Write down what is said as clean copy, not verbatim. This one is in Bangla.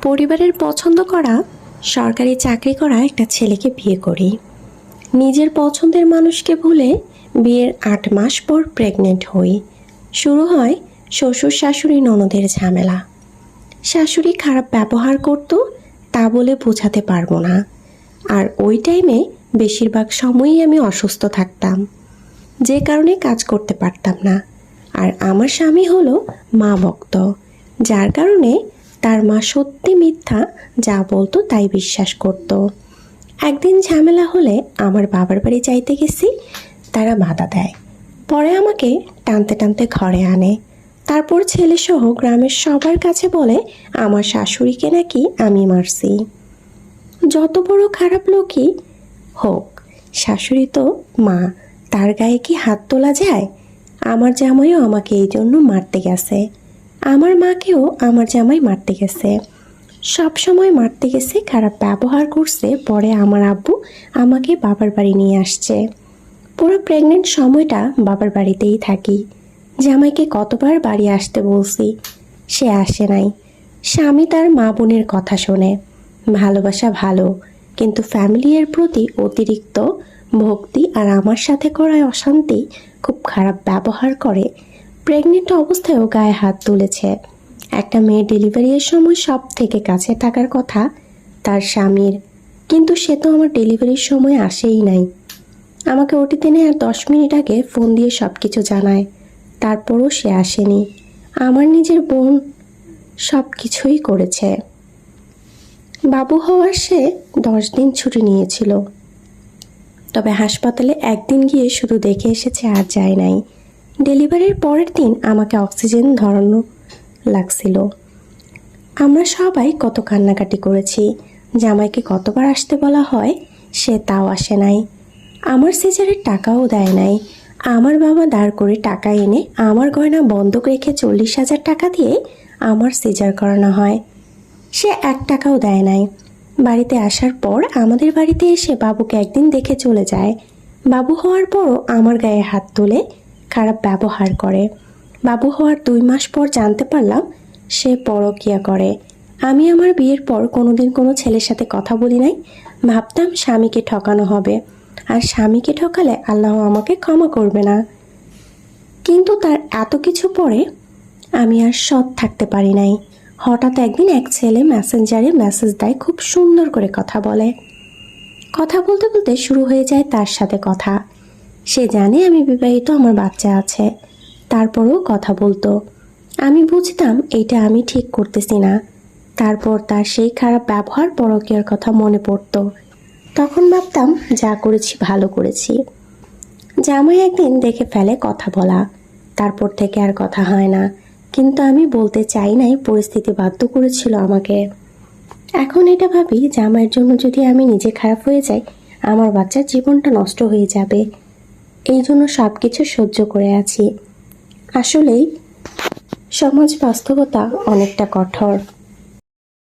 পরিবারের পছন্দ করা সরকারি চাকরি করা একটা ছেলেকে বিয়ে করি। নিজের পছন্দের মানুষকে ভুলে বিয়ের ৮ মাস পর প্রেগনেন্ট হই। শুরু হয় শ্বশুর শাশুড়ি ননদের ঝামেলা। শাশুড়ি খারাপ ব্যবহার করতো, তা বলে বোঝাতে পারবো না। আর ওই টাইমে বেশিরভাগ সময়ই আমি অসুস্থ থাকতাম, যে কারণে কাজ করতে পারতাম না। আর আমার স্বামী হলো মা ভক্ত, যার কারণে তার মা সত্যি মিথ্যা যা বলতো তাই বিশ্বাস করত। একদিন ঝামেলা হলে আমার বাবার বাড়ি যাইতে গেছি, তারা বাধা দেয়। পরে আমাকে টানতে টানতে ঘরে আনে। তারপর ছেলেসহ গ্রামের সবার কাছে বলে আমার শাশুড়িকে নাকি আমি মারছি। যত বড় খারাপ লোকই হোক, শাশুড়ি তো মা, তার গায়ে কি হাত তোলা যায়? আমার জামাইও আমাকে এই জন্য মারতে গেছে, আমার মাকেও আমার জামাই মারতে গেছে, সব সময় মারতে গেছে, খারাপ ব্যবহার করছে। পরে আমার আব্বু আমাকে বাবার বাড়ি নিয়ে আসছে। পুরো প্রেগনেন্ট সময়টা বাবার বাড়িতেই থাকি। জামাইকে কতবার বাড়ি আসতে বলছি, সে আসে নাই। স্বামী তার মা বোনের কথা শোনে, ভালোবাসা ভালো, কিন্তু ফ্যামিলির প্রতি অতিরিক্ত ভক্তি আর আমার সাথে করায় অশান্তি, খুব খারাপ ব্যবহার করে। প্রেগনেন্ট অবস্থায়ও গায়ে হাত তুলেছে। একটা মেয়ে ডেলিভারির সময় সব থেকে কাছে থাকার কথা তার স্বামীর, কিন্তু সে তো আমার ডেলিভারির সময় আসেই নাই। আমাকে ওটিতে নেওয়ার 10 মিনিট আগে ফোন দিয়ে সব কিছু জানায়, তারপরও সে আসেনি। আমার নিজের বোন সব কিছুই করেছে। বাবু হওয়ার সে 10 দিন ছুটি নিয়েছিল, তবে হাসপাতালে একদিন গিয়ে শুধু দেখে এসেছে, আর যায় নাই। ডেলিভারির পরের দিন আমাকে অক্সিজেন ধরানো লাগছিল। আমরা সবাই কত কান্নাকাটি করেছি। জামাইকে কতবার আসতে বলা হয়, সে তাও আসে নাই। আমার সিজারের টাকাও দেয় নাই। আমার বাবা দাঁড় করে টাকা এনে আমার গয়না বন্ধক রেখে 40,000 টাকা দিয়ে আমার সিজার করানো হয়। সে 1 টাকাও দেয় নাই। বাড়িতে আসার পর আমাদের বাড়িতে এসে বাবুকে একদিন দেখে চলে যায়। বাবু হওয়ার পরও আমার গায়ে হাত তুলে খারাপ ব্যবহার করে। বাবু হওয়ার 2 মাস পর জানতে পারলাম সে পরকীয়া করে। আমি আমার বিয়ের পর কোনোদিন কোনো ছেলের সাথে কথা বলি নাই। ভাবতাম স্বামীকে ঠকানো হবে, আর স্বামীকে ঠকালে আল্লাহ আমাকে ক্ষমা করবে না। কিন্তু তার এত কিছু পরে আমি আর সৎ থাকতে পারি নাই। হঠাৎ একদিন এক ছেলে মেসেঞ্জারে মেসেজ দেয়, খুব সুন্দর করে কথা বলে। কথা বলতে বলতে শুরু হয়ে যায় তার সাথে কথা। সে জানে আমি বিবাহিত, আমার বাচ্চা আছে, তারপরেও কথা বলতো। আমি বুঝতাম এইটা আমি ঠিক করতেছি না। তারপর তার সেই খারাপ ব্যবহার, পরকীয়ার কথা মনে পড়তো। তখন ভাবতাম যা করেছি ভালো করেছি। জামাই একদিন দেখে ফেলে কথা বলা, তারপর থেকে আর কথা হয় না। কিন্তু আমি বলতে চাই নাই, পরিস্থিতি বাধ্য করেছিল আমাকে। এখন এটা ভাবি, জামাইয়ের জন্য যদি আমি নিজে খারাপ হয়ে যাই, আমার বাচ্চার জীবনটা নষ্ট হয়ে যাবে। এই জন্য সব কিছু সহ্য করে আছি। আসলেই সমাজ বাস্তবতা অনেকটা কঠোর।